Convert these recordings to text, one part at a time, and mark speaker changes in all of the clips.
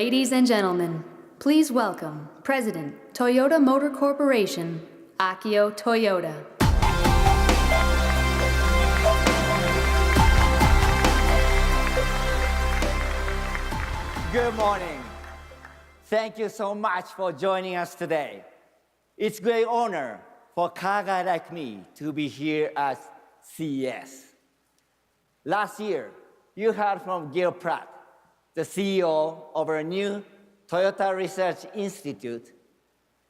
Speaker 1: Ladies and gentlemen, please welcome President, Toyota Motor Corporation, Akio Toyoda.
Speaker 2: Good morning. Thank you so much for joining us today. It's a great honor for a car guy like me to be here at CES. Last year, you heard from Gil Pratt, the CEO of our new Toyota Research Institute,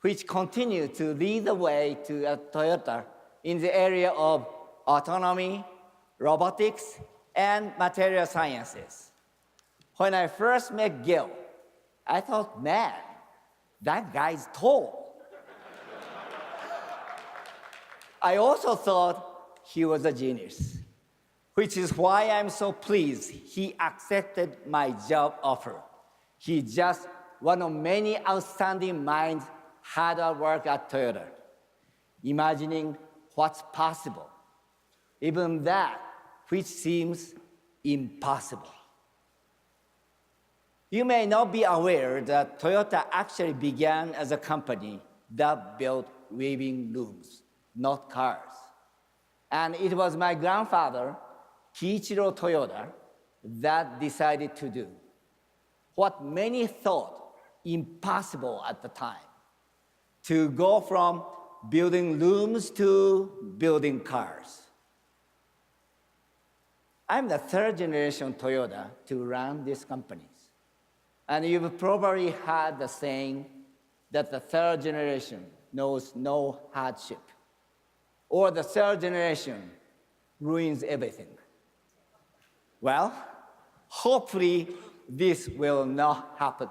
Speaker 2: which continues to lead the way to Toyota in the area of autonomy, robotics, and material sciences. When I first met Gil, I thought, man, that guy's tall. I also thought he was a genius, which is why I'm so pleased he accepted my job offer. He's just one of many outstanding minds hard at work at Toyota, imagining what's possible, even that which seems impossible. You may not be aware that Toyota actually began as a company that built weaving looms, not cars. And it was my grandfather, Kiichiro Toyoda, that decided to do what many thought impossible at the time, to go from building looms to building cars. I'm the third generation Toyota to run these companies. And you've probably heard the saying that the third generation knows no hardship, or the third generation ruins everything. Well, hopefully this will not happen.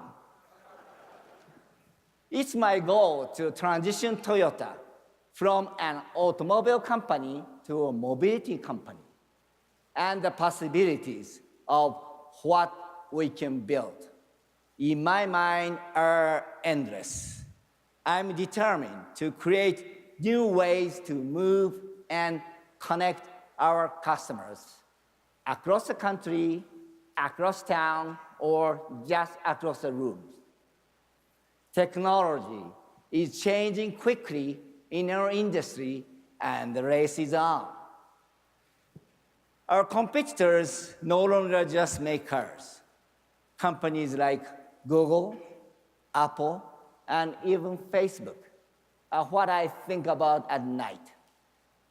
Speaker 2: It's my goal to transition Toyota from an automobile company to a mobility company, and the possibilities of what we can build, in my mind, are endless. I'm determined to create new ways to move and connect our customers across the country, across town, or just across the rooms. Technology is changing quickly in our industry, and the race is on. Our competitors no longer just make cars. Companies like Google, Apple, and even Facebook are what I think about at night.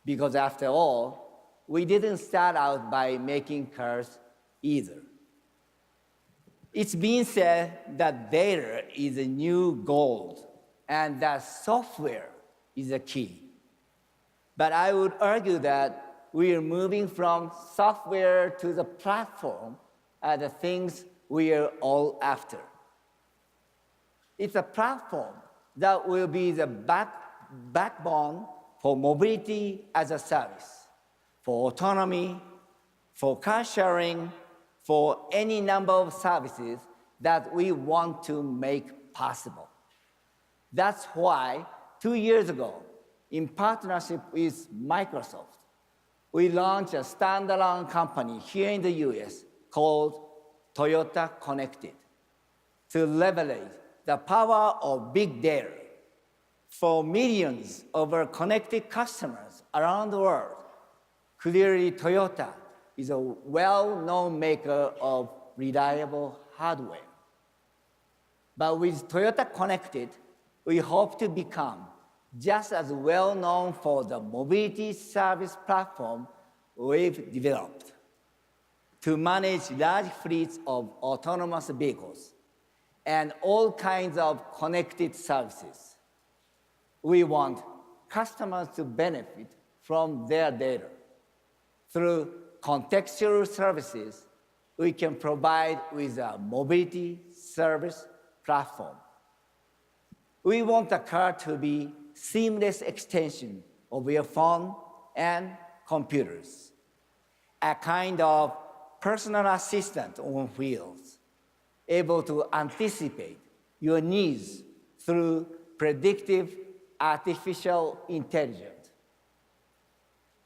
Speaker 2: Because after all, we didn't start out by making cars either. It's been said that data is a new gold and that software is a key. But I would argue that we are moving from software to the platform are the things we are all after. It's a platform that will be the backbone for mobility as a service, for autonomy, for car sharing, for any number of services that we want to make possible. That's why 2 years ago, in partnership with Microsoft, we launched a standalone company here in the US called Toyota Connected to leverage the power of big data for millions of our connected customers around the world. Clearly, Toyota is a well-known maker of reliable hardware. But with Toyota Connected, we hope to become just as well-known for the mobility service platform we've developed to manage large fleets of autonomous vehicles and all kinds of connected services. We want customers to benefit from their data. Through contextual services, we can provide with a mobility service platform. We want the car to be seamless extension of your phone and computers, a kind of personal assistant on wheels, able to anticipate your needs through predictive artificial intelligence.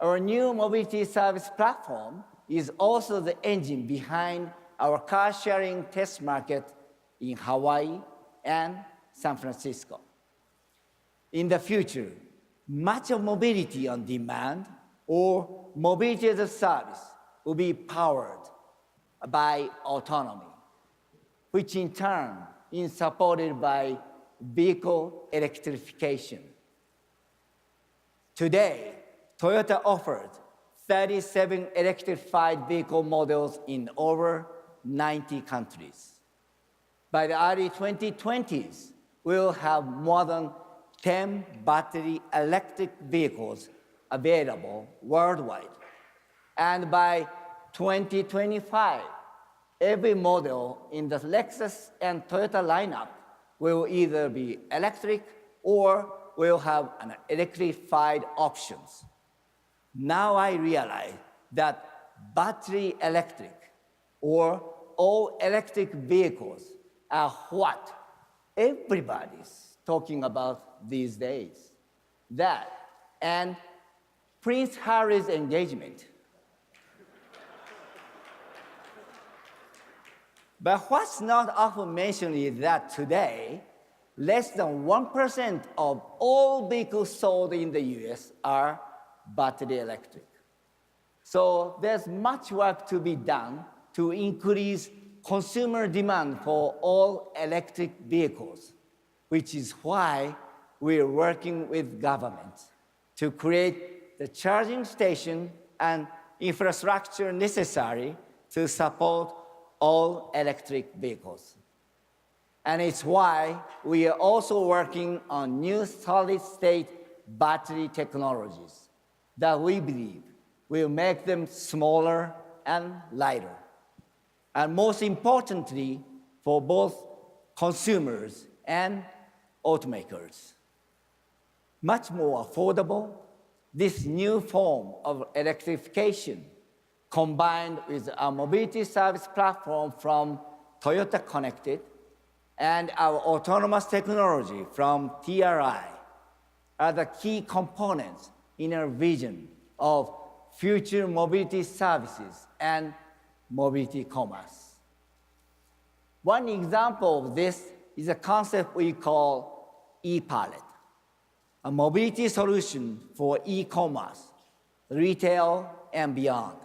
Speaker 2: Our new mobility service platform is also the engine behind our car-sharing test market in Hawaii and San Francisco. In the future, much of mobility on demand or mobility as a service will be powered by autonomy, which in turn is supported by vehicle electrification. Today, Toyota offered 37 electrified vehicle models in over 90 countries. By the early 2020s, we'll have more than 10 battery electric vehicles available worldwide. And by 2025, every model in the Lexus and Toyota lineup will either be electric or will have an electrified options. Now I realize that battery electric or all electric vehicles are what everybody's talking about these days. That and Prince Harry's engagement. But what's not often mentioned is that today, less than 1% of all vehicles sold in the US are battery electric. So there's much work to be done to increase consumer demand for all electric vehicles, which is why we're working with governments to create the charging station and infrastructure necessary to support all electric vehicles. And it's why we are also working on new solid-state battery technologies that we believe will make them smaller and lighter. And most importantly, for both consumers and automakers. Much more affordable, this new form of electrification combined with our mobility service platform from Toyota Connected and our autonomous technology from TRI are the key components in our vision of future mobility services and mobility commerce. One example of this is a concept we call e-pallet, a mobility solution for e-commerce, retail, and beyond.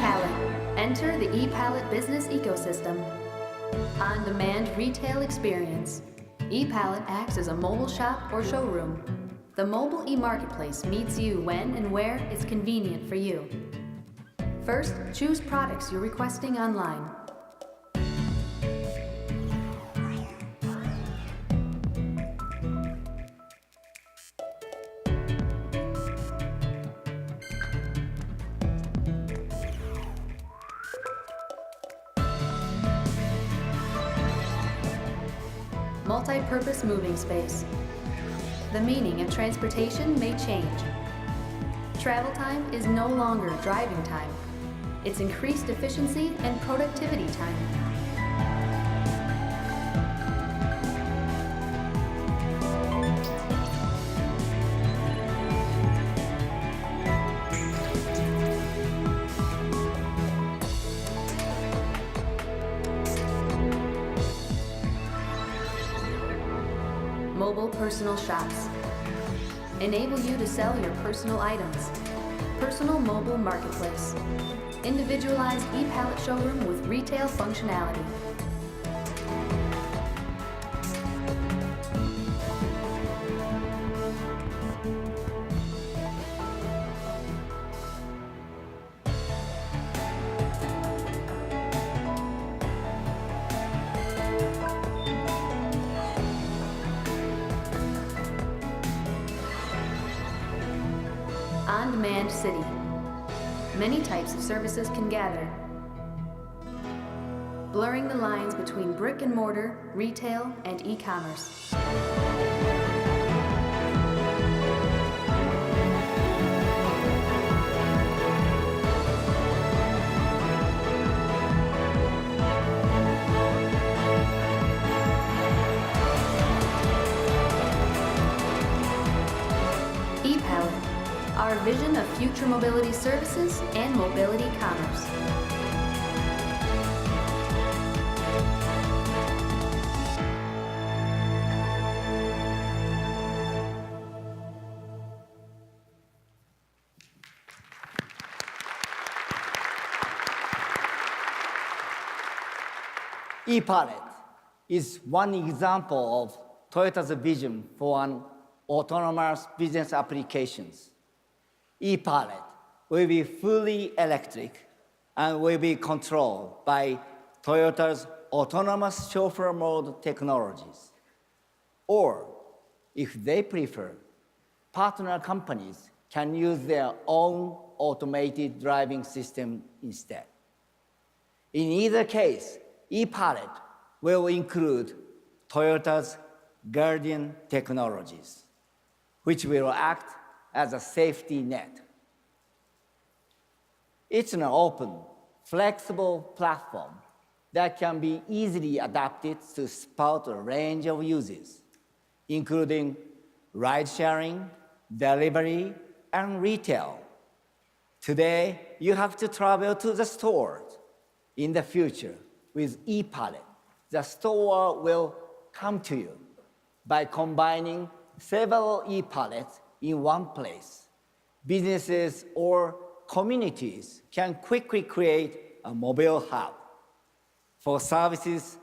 Speaker 1: ePallet. Enter the ePallet business ecosystem. On-demand retail experience. ePallet acts as a mobile shop or showroom. The mobile e-marketplace meets you when and where it's convenient for you. First, choose products you're requesting online. Multi-purpose moving space. The meaning of transportation may change. Travel time is no longer driving time. It's increased efficiency and productivity time. mobile personal shops. Enable you to sell your personal items. Personal mobile marketplace. Individualized e-pallet showroom with retail functionality. On-demand city. Many types of services can gather, blurring the lines between brick and mortar, retail, and e-commerce. E-pallet. Our vision of future mobility services and mobility commerce.
Speaker 2: E-pallet is one example of Toyota's vision for an autonomous business applications. E-pallet will be fully electric and will be controlled by Toyota's autonomous chauffeur mode technologies. Or, if they prefer, partner companies can use their own automated driving system instead. In either case, e-pallet will include Toyota's Guardian technologies, which will act as a safety net. It's an open, flexible platform that can be easily adapted to support a range of uses, including ride-sharing, delivery, and retail. Today, you have to travel to the stores. In the future, with e-pallet, the store will come to you by combining several e-pallets in one place. Businesses or communities can quickly create a mobile hub for services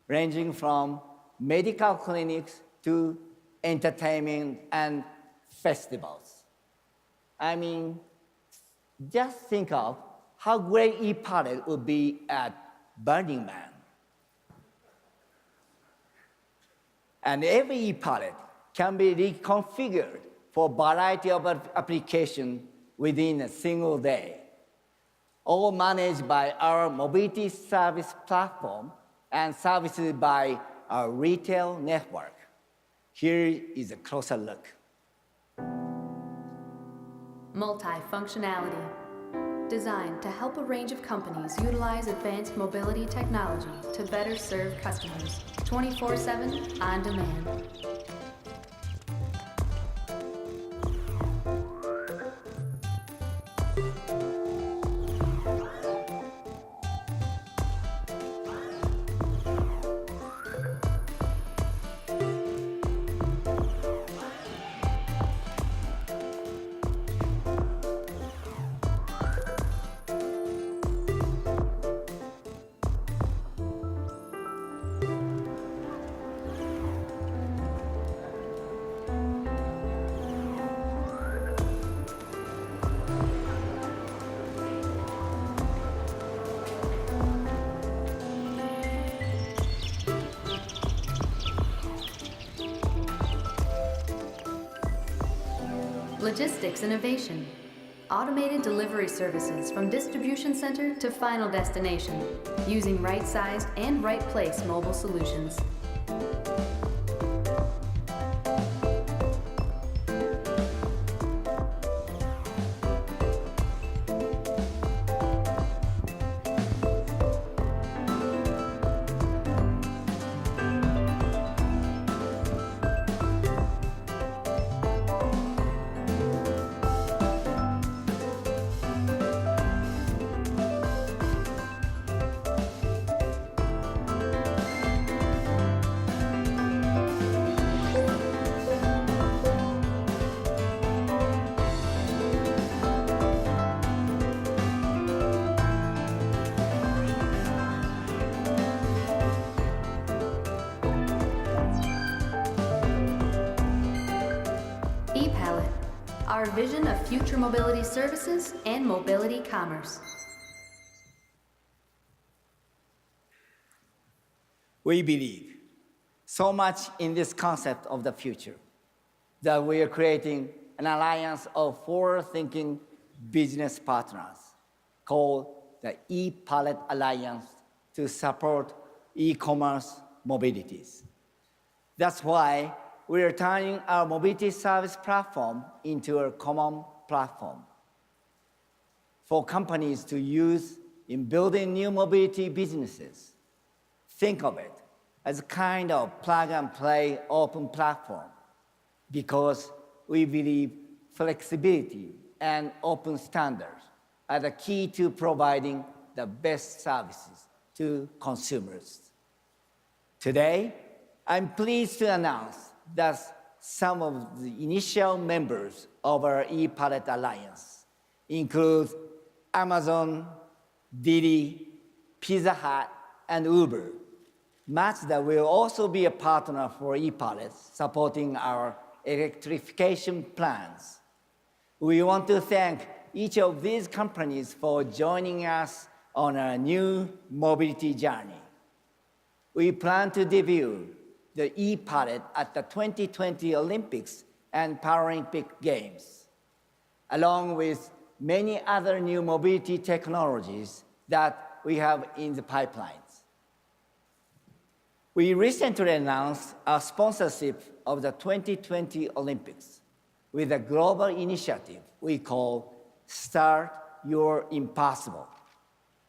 Speaker 2: ranging from medical clinics to entertainment and festivals. I mean, just think of how great e-pallet would be at Burning Man. And every e-pallet can be reconfigured for a variety of applications within a single day, all managed by our mobility service platform and services by our retail network. Here is a closer look.
Speaker 1: Multi-functionality. Designed to help a range of companies utilize advanced mobility technology to better serve customers 24/7 on demand. Logistics innovation. Automated delivery services from distribution center to final destination, using right-sized and right-place mobile solutions. our vision of future mobility services and mobility commerce.
Speaker 2: We believe so much in this concept of the future that we are creating an alliance of forward-thinking business partners called the e-Palette Alliance to support e-commerce mobilities. That's why we are turning our mobility service platform into a common platform for companies to use in building new mobility businesses. Think of it as a kind of plug-and-play open platform because we believe flexibility and open standards are the key to providing the best services to consumers. Today, I'm pleased to announce that some of the initial members of our e-Palette Alliance include Amazon, Didi, Pizza Hut, and Uber. Mazda will also be a partner for e-Palette, supporting our electrification plans. We want to thank each of these companies for joining us on our new mobility journey. We plan to debut the e-Palette at the 2020 Olympics and Paralympic Games, along with many other new mobility technologies that we have in the pipelines. We recently announced our sponsorship of the 2020 Olympics with a global initiative we call Start Your Impossible,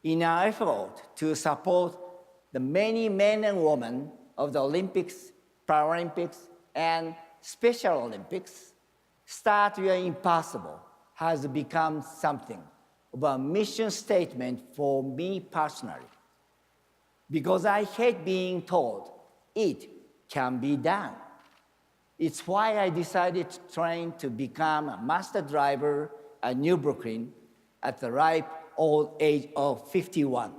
Speaker 2: in our effort to support the many men and women of the Olympics, Paralympics, and Special Olympics. Start Your Impossible has become something of a mission statement for me personally, because I hate being told it can be done. It's why I decided to train to become a master driver at New Brooklyn at the ripe old age of 51.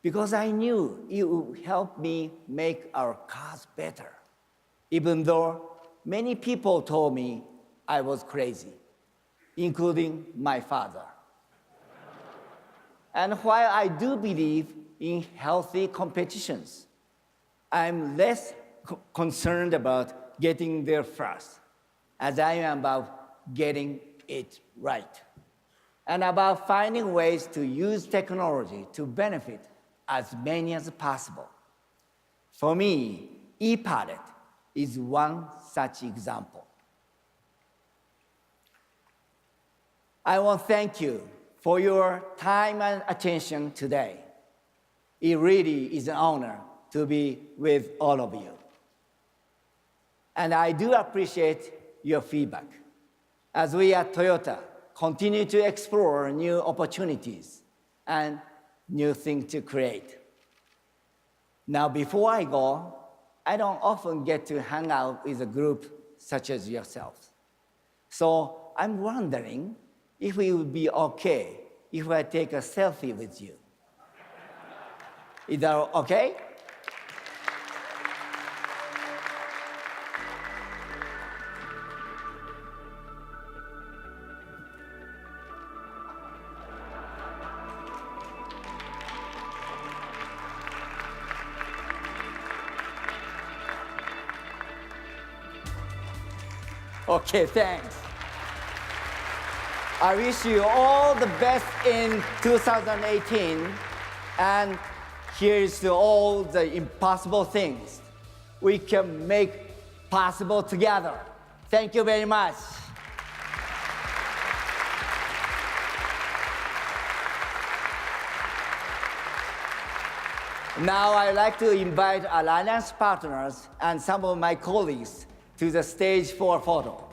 Speaker 2: Because I knew it would help me make our cars better, even though many people told me I was crazy, including my father. And while I do believe in healthy competitions, I'm less concerned about getting there first, as I am about getting it right, and about finding ways to use technology to benefit as many as possible. For me, e-Palette is one such example. I want to thank you for your time and attention today. It really is an honor to be with all of you. And I do appreciate your feedback as we at Toyota continue to explore new opportunities and new things to create. Now, before I go, I don't often get to hang out with a group such as yourselves. So I'm wondering if it would be okay if I take a selfie with you. Is that okay? Okay, thanks. I wish you all the best in 2018, and here's to all the impossible things we can make possible together. Thank you very much. Now I'd like to invite Alliance partners and some of my colleagues to the stage for a photo.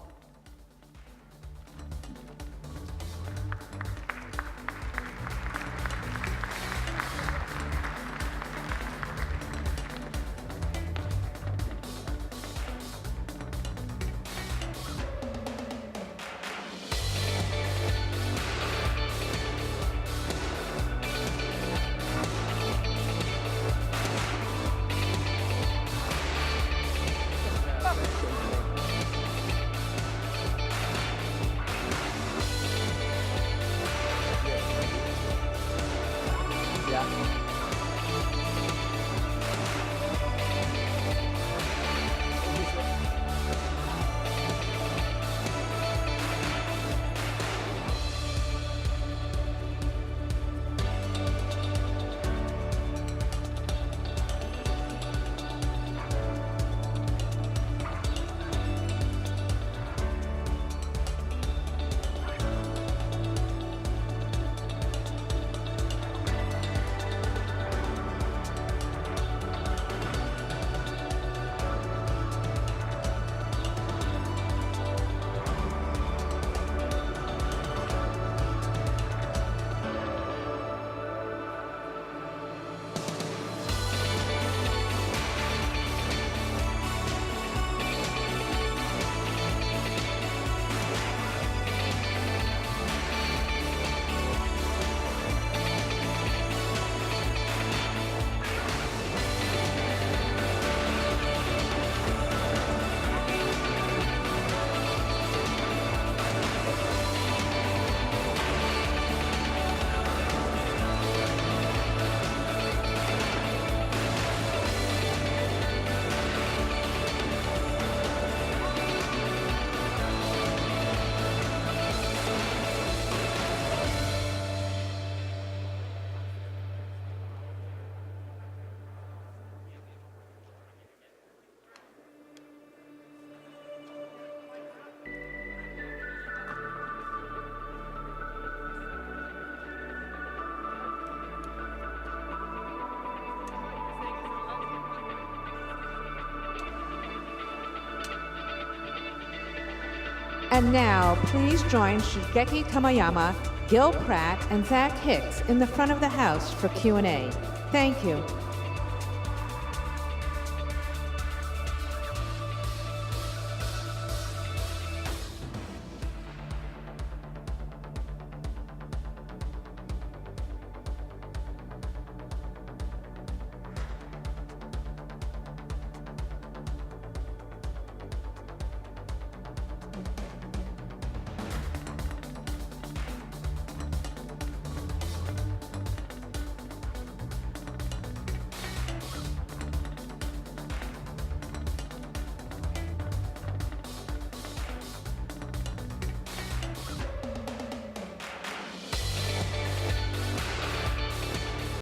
Speaker 3: And now, please join Shigeki Tamayama, Gil Pratt, and Zach Hicks in the front of the house for Q&A. Thank you.